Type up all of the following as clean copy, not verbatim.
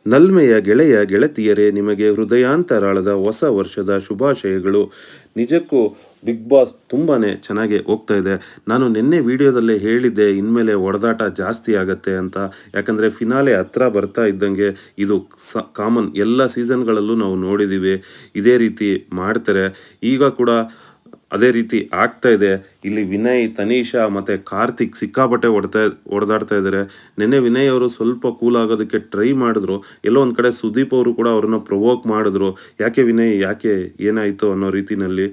ನಲ್ಮೆಯ ಗೆಳೆಯ ಗೆಳತಿಯರೇ, ನಿಮಗೆ ಹೃದಯಾಂತರಾಳದ ಹೊಸ ವರ್ಷದ ಶುಭಾಶಯಗಳು. ನಿಜಕ್ಕೂ ಬಿಗ್ ಬಾಸ್ ತುಂಬಾ ಚೆನ್ನಾಗಿ ಹೋಗ್ತಾ ಇದೆ. ನಾನು ನಿನ್ನೆ ವಿಡಿಯೋದಲ್ಲೇ ಹೇಳಿದ್ದೆ, ಇನ್ಮೇಲೆ ಹೊಡೆದಾಟ ಜಾಸ್ತಿ ಆಗತ್ತೆ ಅಂತ. ಯಾಕಂದರೆ ಫಿನಾಲೆ ಹತ್ರ ಬರ್ತಾ ಇದ್ದಂಗೆ ಇದು ಕಾಮನ್ ಎಲ್ಲ ಸೀಸನ್ಗಳಲ್ಲೂ ನಾವು ನೋಡಿದ್ದೀವಿ. ಇದೇ ರೀತಿ ಮಾಡ್ತಾರೆ. ಈಗ ಕೂಡ ಅದೇ ರೀತಿ ಆಗ್ತಾ ಇದೆ. ಇಲ್ಲಿ ವಿನಯ್, ತನೀಷಾ ಮತ್ತು ಕಾರ್ತಿಕ್ ಸಿಕ್ಕಾಪಟ್ಟೆ ಹೊಡೆದಾಡ್ತಾ ಇದ್ದಾರೆ. ನಿನ್ನೆ ವಿನಯ್ ಅವರು ಸ್ವಲ್ಪ ಕೂಲ್ ಆಗೋದಕ್ಕೆ ಟ್ರೈ ಮಾಡಿದ್ರು. ಎಲ್ಲೋ ಒಂದು ಕಡೆ ಸುದೀಪ್ ಅವರು ಕೂಡ ಅವ್ರನ್ನ ಪ್ರೊವೋಕ್ ಮಾಡಿದ್ರು. ಯಾಕೆ ವಿನಯ್, ಯಾಕೆ ಏನಾಯಿತು ಅನ್ನೋ ರೀತಿನಲ್ಲಿ.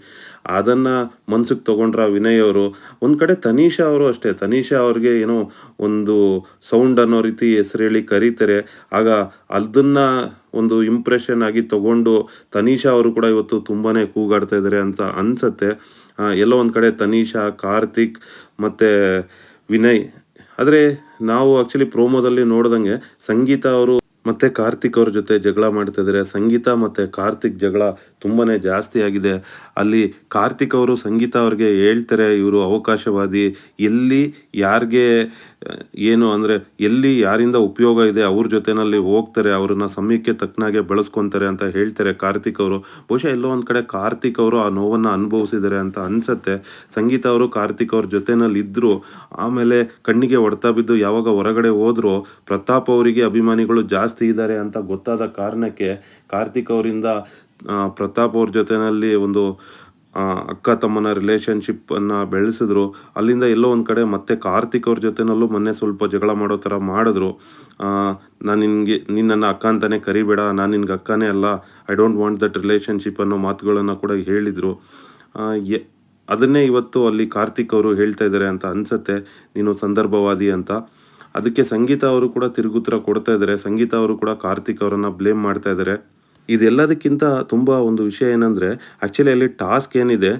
ಅದನ್ನು ಮನ್ಸಿಗೆ ತೊಗೊಂಡ್ರ ವಿನಯ್ ಅವರು. ಒಂದು ಕಡೆ ತನೀಷಾ ಅವರು ಅಷ್ಟೇ, ತನೀಷಾ ಅವ್ರಿಗೆ ಏನೋ ಒಂದು ಸೌಂಡ್ ಅನ್ನೋ ರೀತಿ ಹೆಸರು ಹೇಳಿ ಕರೀತಾರೆ. ಆಗ ಅದನ್ನು ಒಂದು ಇಂಪ್ರೆಷನ್ ಆಗಿ ತಗೊಂಡು ತನೀಷಾ ಅವರು ಕೂಡ ಇವತ್ತು ತುಂಬಾ ಕೂಗಾಡ್ತಾ ಇದ್ದಾರೆ ಅಂತ ಅನಿಸುತ್ತೆ. ಎಲ್ಲೋ ಒಂದು ಕಡೆ ತನೀಷಾ, ಕಾರ್ತಿಕ್ ಮತ್ತು ವಿನಯ್. ಆದರೆ ನಾವು ಆ್ಯಕ್ಚುಲಿ ಪ್ರೋಮೋದಲ್ಲಿ ನೋಡ್ದಂಗೆ ಸಂಗೀತ ಅವರು ಮತ್ತು ಕಾರ್ತಿಕ್ ಅವ್ರ ಜೊತೆ ಜಗಳ ಮಾಡ್ತಾಯಿದ್ದಾರೆ. ಸಂಗೀತ ಮತ್ತು ಕಾರ್ತಿಕ್ ಜಗಳ ತುಂಬಾ ಜಾಸ್ತಿ ಆಗಿದೆ. ಅಲ್ಲಿ ಕಾರ್ತಿಕ್ ಅವರು ಸಂಗೀತ ಅವ್ರಿಗೆ ಹೇಳ್ತಾರೆ, ಇವರು ಅವಕಾಶವಾದಿ, ಎಲ್ಲಿ ಯಾರಿಗೆ ಏನು ಅಂದರೆ ಎಲ್ಲಿ ಯಾರಿಂದ ಉಪಯೋಗ ಇದೆ ಅವ್ರ ಜೊತೆನಲ್ಲಿ ಹೋಗ್ತಾರೆ, ಅವ್ರನ್ನ ಸಮಯಕ್ಕೆ ತಕ್ಕನಾಗೆ ಬಳಸ್ಕೊತಾರೆ ಅಂತ ಹೇಳ್ತಾರೆ ಕಾರ್ತಿಕ್ ಅವರು. ಬಹುಶಃ ಎಲ್ಲೋ ಒಂದು ಕಡೆ ಕಾರ್ತಿಕ್ ಅವರು ಆ ನೋವನ್ನು ಅನುಭವಿಸಿದ್ದಾರೆ ಅಂತ ಅನಿಸುತ್ತೆ. ಸಂಗೀತ ಅವರು ಕಾರ್ತಿಕ್ ಅವ್ರ ಜೊತೆನಲ್ಲಿ ಇದ್ದರು. ಆಮೇಲೆ ಕಣ್ಣಿಗೆ ಹೊಡೆತ ಬಿದ್ದು ಯಾವಾಗ ಹೊರಗಡೆ ಹೋದ್ರು, ಪ್ರತಾಪ್ ಅವರಿಗೆ ಅಭಿಮಾನಿಗಳು ಜಾಸ್ತಿ ಇದ್ದಾರೆ ಅಂತ ಗೊತ್ತಾದ ಕಾರಣಕ್ಕೆ ಕಾರ್ತಿಕ್ ಅವರಿಂದ ಪ್ರತಾಪ್ ಅವ್ರ ಜೊತೆನಲ್ಲಿ ಒಂದು ಅಕ್ಕ ತಮ್ಮನ ರಿಲೇಷನ್ಶಿಪ್ಪನ್ನು ಬೆಳೆಸಿದ್ರು. ಅಲ್ಲಿಂದ ಎಲ್ಲೋ ಒಂದು ಕಡೆ ಮತ್ತೆ ಕಾರ್ತಿಕ್ ಅವ್ರ ಜೊತೆನಲ್ಲೂ ಮೊನ್ನೆ ಸ್ವಲ್ಪ ಜಗಳ ಮಾಡೋ ಥರ ಮಾಡಿದ್ರು. ನಾನು ನಿನ್ನನ್ನು ಅಕ್ಕ ಅಂತಲೇ ಕರಿಬೇಡ, ನಾನು ನಿನ್ಗೆ ಅಕ್ಕನೇ ಅಲ್ಲ, I don't want that relationship ಅನ್ನೋ ಮಾತುಗಳನ್ನು ಕೂಡ ಹೇಳಿದರು. ಅದನ್ನೇ ಇವತ್ತು ಅಲ್ಲಿ ಕಾರ್ತಿಕ್ ಅವರು ಹೇಳ್ತಾ ಇದ್ದಾರೆ ಅಂತ ಅನಿಸುತ್ತೆ, ನೀನು ಸಂದರ್ಭವಾದಿ ಅಂತ. ಅದಕ್ಕೆ ಸಂಗೀತ ಅವರು ಕೂಡ ತಿರುಗುತ್ತರ ಕೊಡ್ತಾ ಇದ್ದಾರೆ. ಸಂಗೀತ ಅವರು ಕೂಡ ಕಾರ್ತಿಕ್ ಅವರನ್ನು ಬ್ಲೇಮ್ ಮಾಡ್ತಾ ಇದ್ದಾರೆ. ಇದೆಲ್ಲದಕ್ಕಿಂತ ತುಂಬ ಒಂದು ವಿಷಯ ಏನಂದರೆ, ಆ್ಯಕ್ಚುಲಿ ಅಲ್ಲಿ ಟಾಸ್ಕ್ ಏನಿದೆ,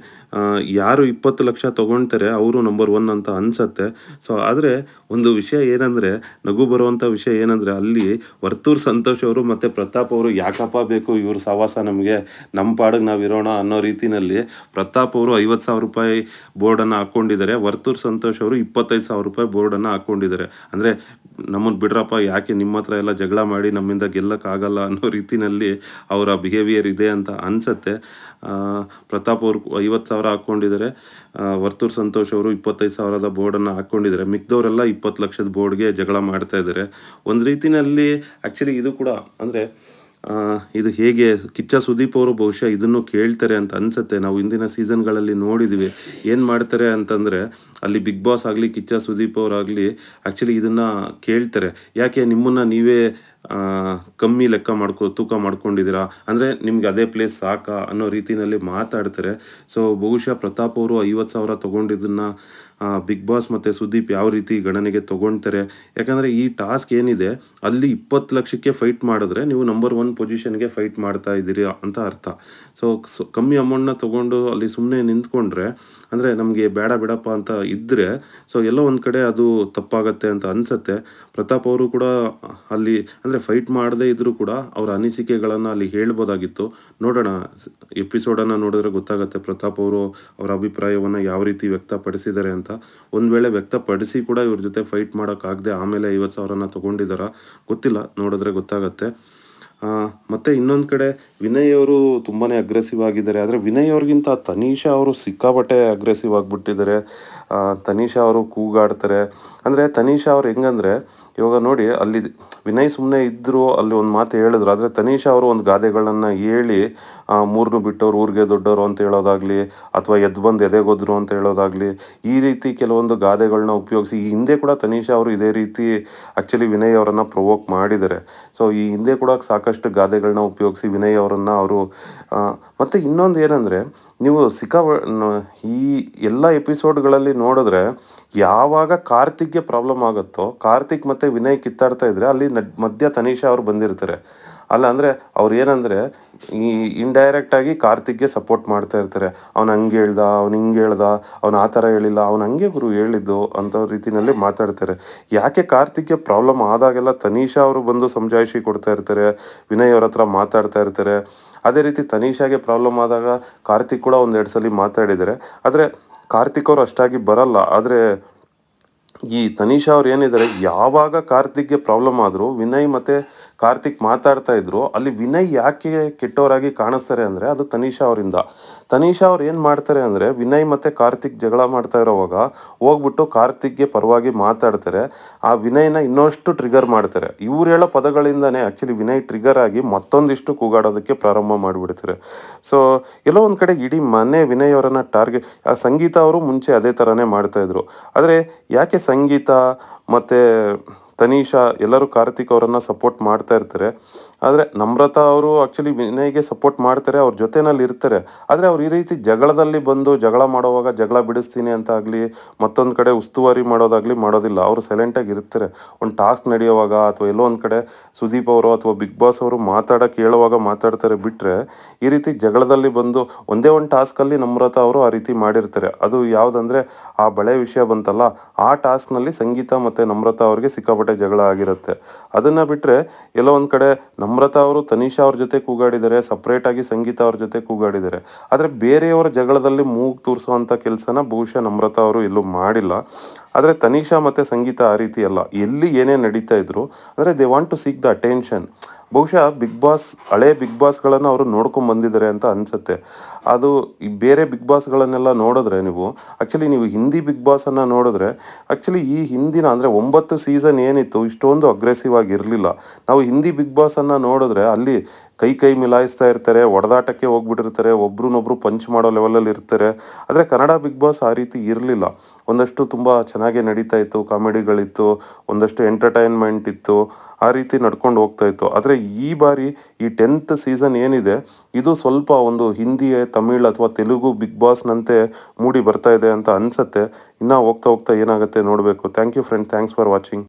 ಯಾರು 20 ಲಕ್ಷ ತೊಗೊಳ್ತಾರೆ ಅವರು ನಂಬರ್ 1 ಅಂತ ಅನಿಸತ್ತೆ. ಸೊ ಆದರೆ ಒಂದು ವಿಷಯ ಏನಂದರೆ, ನಗು ಬರುವಂಥ ವಿಷಯ ಏನಂದರೆ, ಅಲ್ಲಿ ವರ್ತೂರ್ ಸಂತೋಷ್ ಅವರು ಮತ್ತು ಪ್ರತಾಪ್ ಅವರು ಯಾಕಪ್ಪ ಬೇಕು ಇವ್ರ ಸಹವಾಸ, ನಮಗೆ ನಮ್ಮ ಪಾಡಿಗೆ ನಾವು ಇರೋಣ ಅನ್ನೋ ರೀತಿಯಲ್ಲಿ ಪ್ರತಾಪ್ ಅವರು 50,000 ರೂಪಾಯಿ ಬೋರ್ಡನ್ನು ಹಾಕ್ಕೊಂಡಿದ್ದಾರೆ. ವರ್ತೂರ್ ಸಂತೋಷ್ ಅವರು 25,000 ರೂಪಾಯಿ ಬೋರ್ಡನ್ನು ಹಾಕ್ಕೊಂಡಿದ್ದಾರೆ. ಅಂದರೆ ನಮ್ಮನ್ನು ಬಿಡ್ರಪ್ಪ, ಯಾಕೆ ನಿಮ್ಮ ಹತ್ರ ಎಲ್ಲ ಜಗಳ ಮಾಡಿ ನಮ್ಮಿಂದ ಗೆಲ್ಲಕ್ಕಾಗಲ್ಲ ಅನ್ನೋ ರೀತಿಯಲ್ಲಿ ಅವರ ಬಿಹೇವಿಯರ್ ಇದೆ ಅಂತ ಅನಿಸುತ್ತೆ. ಪ್ರತಾಪ್ ಅವರು 50,000 ಹಾಕ್ಕೊಂಡಿದ್ದಾರೆ. ವರ್ತೂರ್ ಸಂತೋಷ್ ಅವರು 25,000ದ ಬೋರ್ಡನ್ನು ಹಾಕ್ಕೊಂಡಿದ್ದಾರೆ. ಮಿಕ್ದವರೆಲ್ಲ 20 ಲಕ್ಷದ ಬೋರ್ಡ್ಗೆ ಜಗಳ ಮಾಡ್ತಾ ಇದ್ದಾರೆ. ಒಂದು ರೀತಿಯಲ್ಲಿ ಆ್ಯಕ್ಚುಲಿ ಇದು ಕೂಡ ಅಂದರೆ ಇದು ಹೇಗೆ ಕಿಚ್ಚ ಸುದೀಪ್ ಅವರು ಬಹುಶಃ ಇದನ್ನು ಕೇಳ್ತಾರೆ ಅಂತ ಅನಿಸುತ್ತೆ. ನಾವು ಹಿಂದಿನ ಸೀಸನ್ಗಳಲ್ಲಿ ನೋಡಿದ್ದೀವಿ. ಏನು ಮಾಡ್ತಾರೆ ಅಂತಂದರೆ, ಅಲ್ಲಿ ಬಿಗ್ ಬಾಸ್ ಆಗಲಿ ಕಿಚ್ಚ ಸುದೀಪ್ ಅವರಾಗಲಿ ಆ್ಯಕ್ಚುಲಿ ಇದನ್ನು ಕೇಳ್ತಾರೆ. ಯಾಕೆ ನಿಮ್ಮನ್ನು ನೀವೇ ಕಮ್ಮಿ ತೂಕ ಮಾಡ್ಕೊಂಡಿದ್ದೀರಾ, ಅಂದರೆ ನಿಮ್ಗೆ ಅದೇ ಪ್ಲೇಸ್ ಸಾಕಾ ಅನ್ನೋ ರೀತಿಯಲ್ಲಿ ಮಾತಾಡ್ತಾರೆ. ಸೊ ಬಹುಶಃ ಪ್ರತಾಪ್ ಅವರು 50,000 ತೊಗೊಂಡಿದ್ದನ್ನು ಬಿಗ್ ಬಾಸ್ ಮತ್ತು ಸುದೀಪ್ ಯಾವ ರೀತಿ ಗಣನೆಗೆ ತೊಗೊಳ್ತಾರೆ. ಯಾಕಂದರೆ ಈ ಟಾಸ್ಕ್ ಏನಿದೆ ಅಲ್ಲಿ 20 ಲಕ್ಷಕ್ಕೆ ಫೈಟ್ ಮಾಡಿದ್ರೆ ನೀವು ನಂಬರ್ 1 ಪೊಸಿಷನ್ಗೆ ಫೈಟ್ ಮಾಡ್ತಾ ಇದ್ದೀರಿ ಅಂತ ಅರ್ಥ. ಸೊ ಕಮ್ಮಿ ಅಮೌಂಟ್ನ ತೊಗೊಂಡು ಅಲ್ಲಿ ಸುಮ್ಮನೆ ನಿಂತ್ಕೊಂಡ್ರೆ, ಅಂದರೆ ನಮಗೆ ಬೇಡ ಬಿಡಪ್ಪ ಅಂತ ಇದ್ದರೆ, ಸೊ ಎಲ್ಲೋ ಒಂದು ಕಡೆ ಅದು ತಪ್ಪಾಗತ್ತೆ ಅಂತ ಅನಿಸುತ್ತೆ. ಪ್ರತಾಪ್ ಅವರು ಕೂಡ ಅಲ್ಲಿ ಅಂದರೆ ಫೈಟ್ ಮಾಡದೇ ಇದ್ದರೂ ಕೂಡ ಅವರ ಅನಿಸಿಕೆಗಳನ್ನು ಅಲ್ಲಿ ಹೇಳ್ಬೋದಾಗಿತ್ತು. ನೋಡೋಣ, ಎಪಿಸೋಡನ್ನು ನೋಡಿದ್ರೆ ಗೊತ್ತಾಗುತ್ತೆ ಪ್ರತಾಪ್ ಅವರು ಅವರ ಅಭಿಪ್ರಾಯವನ್ನು ಯಾವ ರೀತಿ ವ್ಯಕ್ತಪಡಿಸಿದ್ದಾರೆ ಅಂತ. ಒಂದು ವೇಳೆ ವ್ಯಕ್ತಪಡಿಸಿ ಕೂಡ ಇವ್ರ ಜೊತೆ ಫೈಟ್ ಮಾಡೋಕ್ಕಾಗದೆ ಆಮೇಲೆ 50,000ನ ತೊಗೊಂಡಿದ್ದಾರಾ ಗೊತ್ತಿಲ್ಲ, ನೋಡಿದ್ರೆ ಗೊತ್ತಾಗತ್ತೆ. ಮತ್ತು ಇನ್ನೊಂದು ಕಡೆ ವಿನಯ್ ಅವರು ತುಂಬಾ ಅಗ್ರೆಸಿವ್ ಆಗಿದ್ದಾರೆ. ಆದರೆ ವಿನಯ್ ಅವ್ರಿಗಿಂತ ತನೀಷಾ ಅವರು ಸಿಕ್ಕಾಪಟ್ಟೆ ಅಗ್ರೆಸಿವ್ ಆಗಿಬಿಟ್ಟಿದ್ದಾರೆ. ತನೀಷಾ ಅವರು ಕೂಗಾಡ್ತಾರೆ. ಅಂದರೆ ತನೀಷಾ ಅವ್ರು ಹೆಂಗಂದರೆ, ಇವಾಗ ನೋಡಿ ಅಲ್ಲಿ ವಿನಯ್ ಸುಮ್ಮನೆ ಇದ್ದರು, ಅಲ್ಲಿ ಒಂದು ಮಾತು ಹೇಳಿದ್ರು. ಆದರೆ ತನೀಷಾ ಅವರು ಒಂದು ಗಾದೆಗಳನ್ನು ಹೇಳಿ, ಮೂರನ್ನು ಬಿಟ್ಟವ್ರು ಊರಿಗೆ ದೊಡ್ಡವರು ಅಂತ ಹೇಳೋದಾಗಲಿ, ಅಥವಾ ಎದ್ದು ಬಂದು ಎದೆಗೊದ್ರು ಅಂತ ಹೇಳೋದಾಗಲಿ, ಈ ರೀತಿ ಕೆಲವೊಂದು ಗಾದೆಗಳನ್ನ ಉಪಯೋಗಿಸಿ, ಈ ಹಿಂದೆ ಕೂಡ ತನೀಷಾ ಅವರು ಇದೇ ರೀತಿ ಆ್ಯಕ್ಚುಲಿ ವಿನಯ್ ಅವರನ್ನು ಪ್ರೊವೋಕ್ ಮಾಡಿದ್ದಾರೆ. ಸೊ ಈ ಹಿಂದೆ ಕೂಡ ಸಾಕಷ್ಟು ಗಾದೆಗಳನ್ನ ಉಪಯೋಗಿಸಿ ವಿನಯ್ ಅವರನ್ನು ಅವರು ಮತ್ತು ಇನ್ನೊಂದು ಏನಂದರೆ, ನೀವು ಈ ಎಲ್ಲ ಎಪಿಸೋಡ್ಗಳಲ್ಲಿ ನೋಡಿದ್ರೆ ಯಾವಾಗ ಕಾರ್ತಿಕ್ಗೆ ಪ್ರಾಬ್ಲಮ್ ಆಗುತ್ತೋ, ಕಾರ್ತಿಕ್ ಮತ್ತು ವಿನಯ್ ಕಿತ್ತಾಡ್ತಾ ಇದ್ರೆ ಅಲ್ಲಿ ಮಧ್ಯ ತನೀಷಾ ಅವರು ಬಂದಿರ್ತಾರೆ. ಅಲ್ಲ ಅಂದರೆ ಅವ್ರು ಏನಂದರೆ, ಈ ಇಂಡೈರೆಕ್ಟಾಗಿ ಕಾರ್ತಿಕ್ಗೆ ಸಪೋರ್ಟ್ ಮಾಡ್ತಾ ಇರ್ತಾರೆ. ಅವ್ನು ಹಂಗೆ ಹೇಳ್ದ, ಅವ್ನು ಹಿಂಗೆ ಹೇಳ್ದ, ಅವ್ನು ಆ ಥರ ಹೇಳಿಲ್ಲ, ಅವ್ನು ಹಂಗೆ ಗುರು ಹೇಳಿದ್ದು ಅಂತ ರೀತಿಯಲ್ಲಿ ಮಾತಾಡ್ತಾರೆ. ಯಾಕೆ ಕಾರ್ತಿಕ್ಗೆ ಪ್ರಾಬ್ಲಮ್ ಆದಾಗೆಲ್ಲ ತನೀಷಾ ಅವರು ಬಂದು ಸಮಜಾಯಿಷಿ ಕೊಡ್ತಾ ಇರ್ತಾರೆ, ವಿನಯ್ ಅವ್ರ ಹತ್ರ ಮಾತಾಡ್ತಾ ಇರ್ತಾರೆ. ಅದೇ ರೀತಿ ತನೀಷಾಗೆ ಪ್ರಾಬ್ಲಮ್ ಆದಾಗ ಕಾರ್ತಿಕ್ ಕೂಡ 1-2 ಸಲ ಮಾತಾಡಿದ್ದಾರೆ. ಆದರೆ ಕಾರ್ತಿಕ್ ಅವರು ಅಷ್ಟಾಗಿ ಬರಲ್ಲ. ಆದರೆ ಈ ತನೀಷಾ ಅವ್ರು ಏನಿದ್ದಾರೆ, ಯಾವಾಗ ಕಾರ್ತಿಕ್ಗೆ ಪ್ರಾಬ್ಲಮ್ ಆದರೂ ವಿನಯ್ ಮತ್ತು ಕಾರ್ತಿಕ್ ಮಾತಾಡ್ತಾ ಇದ್ರು, ಅಲ್ಲಿ ವಿನಯ್ ಯಾಕೆ ಕೆಟ್ಟವರಾಗಿ ಕಾಣಿಸ್ತಾರೆ ಅಂದರೆ ಅದು ತನಿಷಾ ಅವರಿಂದ. ತನಿಷಾ ಅವ್ರು ಏನು ಮಾಡ್ತಾರೆ ಅಂದರೆ, ವಿನಯ್ ಮತ್ತು ಕಾರ್ತಿಕ್ ಜಗಳ ಮಾಡ್ತಾ ಇರೋವಾಗ ಹೋಗ್ಬಿಟ್ಟು ಕಾರ್ತಿಕ್ಗೆ ಪರವಾಗಿ ಮಾತಾಡ್ತಾರೆ. ಆ ವಿನಯ್ನ ಇನ್ನಷ್ಟು ಟ್ರಿಗರ್ ಮಾಡ್ತಾರೆ. ಇವ್ರು ಹೇಳೋ ಪದಗಳಿಂದನೇ ಆ್ಯಕ್ಚುಲಿ ವಿನಯ್ ಟ್ರಿಗರ್ ಆಗಿ ಮತ್ತೊಂದಿಷ್ಟು ಕೂಗಾಡೋದಕ್ಕೆ ಪ್ರಾರಂಭ ಮಾಡಿಬಿಡ್ತಾರೆ. ಸೊ ಎಲ್ಲೋ ಒಂದು ಕಡೆ ಇಡೀ ಮನೆ ವಿನಯ್ ಅವರನ್ನು ಆ ಸಂಗೀತ ಅವರು ಮುಂಚೆ ಅದೇ ಥರನೇ ಮಾಡ್ತಾಯಿದ್ರು. ಆದರೆ ಯಾಕೆ ಸಂಗೀತ ಮತ್ತು ತನಿಷಾ ಎಲ್ಲರೂ ಕಾರ್ತಿಕ್ ಅವರನ್ನು ಸಪೋರ್ಟ್ ಮಾಡ್ತಾ ಇರ್ತಾರೆ. ಆದರೆ ನಮ್ರತಾ ಅವರು ಆ್ಯಕ್ಚುಲಿ ವಿನಯ್ಗೆ ಸಪೋರ್ಟ್ ಮಾಡ್ತಾರೆ, ಅವ್ರ ಜೊತೆನಲ್ಲಿ ಇರ್ತಾರೆ. ಆದರೆ ಅವ್ರು ಈ ರೀತಿ ಜಗಳದಲ್ಲಿ ಬಂದು ಜಗಳ ಮಾಡೋವಾಗ ಜಗಳ ಬಿಡಿಸ್ತೀನಿ ಅಂತ ಆಗಲಿ, ಮತ್ತೊಂದು ಕಡೆ ಉಸ್ತುವಾರಿ ಮಾಡೋದಾಗಲಿ ಮಾಡೋದಿಲ್ಲ. ಅವರು ಸೈಲೆಂಟಾಗಿ ಇರ್ತಾರೆ. ಒಂದು ಟಾಸ್ಕ್ ನಡೆಯುವಾಗ ಅಥವಾ ಎಲ್ಲೋ ಒಂದು ಕಡೆ ಸುದೀಪ್ ಅವರು ಅಥವಾ ಬಿಗ್ ಬಾಸ್ ಅವರು ಮಾತಾಡೋಕ್ಕೆ ಹೇಳುವಾಗ ಮಾತಾಡ್ತಾರೆ ಬಿಟ್ಟರೆ, ಈ ರೀತಿ ಜಗಳದಲ್ಲಿ ಬಂದು ಒಂದೇ ಒಂದು ಟಾಸ್ಕಲ್ಲಿ ನಮ್ರತಾ ಅವರು ಆ ರೀತಿ ಮಾಡಿರ್ತಾರೆ. ಅದು ಯಾವುದಂದರೆ ಆ ಬಳೆ ವಿಷಯ ಬಂತಲ್ಲ, ಆ ಟಾಸ್ಕ್ನಲ್ಲಿ ಸಂಗೀತ ಮತ್ತು ನಮ್ರತಾ ಅವ್ರಿಗೆ ಸಿಕ್ಕಾಪಟ್ಟೆ ಜಗಳ ಆಗಿರುತ್ತೆ. ಅದನ್ನು ಬಿಟ್ಟರೆ ಎಲ್ಲೋ ಒಂದು ಕಡೆ ನಮ್ರತಾ ಅವರು ತನಿಷಾ ಅವ್ರ ಜೊತೆ ಕೂಗಾಡಿದ್ದಾರೆ, ಸಪ್ರೇಟಾಗಿ ಸಂಗೀತ ಅವ್ರ ಜೊತೆ ಕೂಗಾಡಿದ್ದಾರೆ. ಆದರೆ ಬೇರೆಯವರ ಜಗಳದಲ್ಲಿ ಮೂಗು ತೂರಿಸುವಂಥ ಕೆಲಸನ ಬಹುಶಃ ನಮ್ರತಾ ಅವರು ಎಲ್ಲೂ ಮಾಡಿಲ್ಲ. ಆದರೆ ತನಿಷಾ ಮತ್ತು ಸಂಗೀತ ಆ ರೀತಿ ಅಲ್ಲ. ಎಲ್ಲಿ ಏನೇ ನಡೀತಾ ಇದ್ರು ಅಂದರೆ they want to seek the attention. ಬಹುಶಃ ಬಿಗ್ ಬಾಸ್ ಹಳೆ ಬಿಗ್ ಬಾಸ್ಗಳನ್ನು ಅವರು ನೋಡ್ಕೊಂಬಂದಿದ್ದಾರೆ ಅಂತ ಅನಿಸುತ್ತೆ. ಅದು ಈ ಬೇರೆ ಬಿಗ್ ಬಾಸ್ಗಳನ್ನೆಲ್ಲ ನೋಡಿದ್ರೆ ನೀವು ನೀವು ಹಿಂದಿ ಬಿಗ್ ಬಾಸನ್ನು ನೋಡಿದ್ರೆ ಆ್ಯಕ್ಚುಲಿ ಈ ಹಿಂದಿನ ಅಂದರೆ 9 ಸೀಸನ್ ಏನಿತ್ತು ಇಷ್ಟೊಂದು ಅಗ್ರೆಸಿವ್ ಆಗಿರಲಿಲ್ಲ. ನಾವು ಹಿಂದಿ ಬಿಗ್ ಬಾಸನ್ನು ನೋಡಿದ್ರೆ ಅಲ್ಲಿ ಕೈ ಮಿಲಾಯಿಸ್ತಾ ಇರ್ತಾರೆ, ಹೊಡೆದಾಟಕ್ಕೆ ಹೋಗ್ಬಿಟ್ಟಿರ್ತಾರೆ, ಒಬ್ರನ್ನೊಬ್ರು ಪಂಚ್ ಮಾಡೋ ಲೆವೆಲಲ್ಲಿ ಇರ್ತಾರೆ. ಆದರೆ ಕನ್ನಡ ಬಿಗ್ ಬಾಸ್ ಆ ರೀತಿ ಇರಲಿಲ್ಲ. ಒಂದಷ್ಟು ತುಂಬ ಚೆನ್ನಾಗೇ ನಡೀತಾ ಇತ್ತು, ಕಾಮಿಡಿಗಳಿತ್ತು, ಒಂದಷ್ಟು ಎಂಟರ್ಟೈನ್ಮೆಂಟ್ ಇತ್ತು, ಆ ರೀತಿ ನಡ್ಕೊಂಡು ಹೋಗ್ತಾ ಇತ್ತು. ಆದರೆ ಈ ಬಾರಿ ಈ 10th ಸೀಸನ್ ಏನಿದೆ ಇದು ಸ್ವಲ್ಪ ಒಂದು ಹಿಂದಿ, ತಮಿಳ್ ಅಥವಾ ತೆಲುಗು ಬಿಗ್ ಬಾಸ್ನಂತೆ ಮೂಡಿ ಬರ್ತಾ ಇದೆ ಅಂತ ಅನಿಸುತ್ತೆ. ಇನ್ನು ಹೋಗ್ತಾ ಹೋಗ್ತಾ ಏನಾಗುತ್ತೆ ನೋಡಬೇಕು. Thank you friend, thanks for watching.